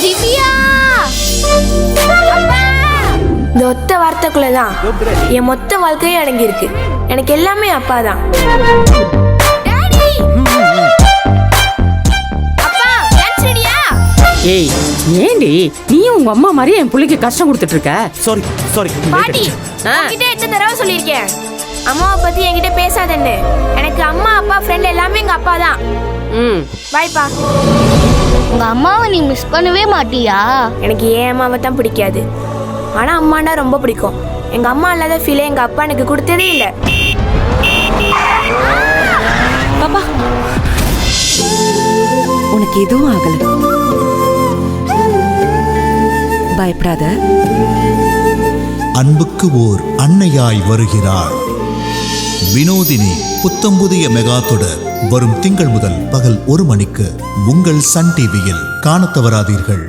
திவ்யா! இந்த ஒத்த வார்த்தைக்குள்ளதான் என் மொத்த வாழ்க்கையும் அடங்கி இருக்கு. எனக்கு எல்லாமே அப்பா தான். ஏய், ஏண்டி நீயும் உங்க அம்மா மாதிரி என் பிள்ளைக்கு கஷ்டம் கொடுத்துட்டு இருக்க? சாரி சாரி பாட்டி, உன்கிட்ட எத்தனை தடவை சொல்லியிருக்கேன் அம்மாவை பத்தி என்கிட்ட பேசாதன்னு. எனக்கு அம்மா அப்பா ஃப்ரெண்ட் எல்லாமே எங்க அப்பா தான். பாய்ப்பா. உங்க அம்மாவை நீ மிஸ் பண்ணவே மாட்டியா? எனக்கு ஏன் அம்மாவை தான் பிடிக்காது, ஆனா அம்மானா ரொம்ப பிடிக்கும். எங்க அம்மா இல்லாத ஃபீலே எங்க அப்பா எனக்கு கொடுத்ததே இல்லை. பாப்பா, உனக்கு எதுவும் ஆகல, பயப்படாத. அன்புக்கு ஓர் அன்னையாய் வருகிறாள் வினோதினி. புத்தம்புதிய மெகா தொடர் வரும் திங்கள் முதல் பகல் 1 மணிக்கு உங்கள் சன் டிவியில் காணத் தவறாதீர்கள்.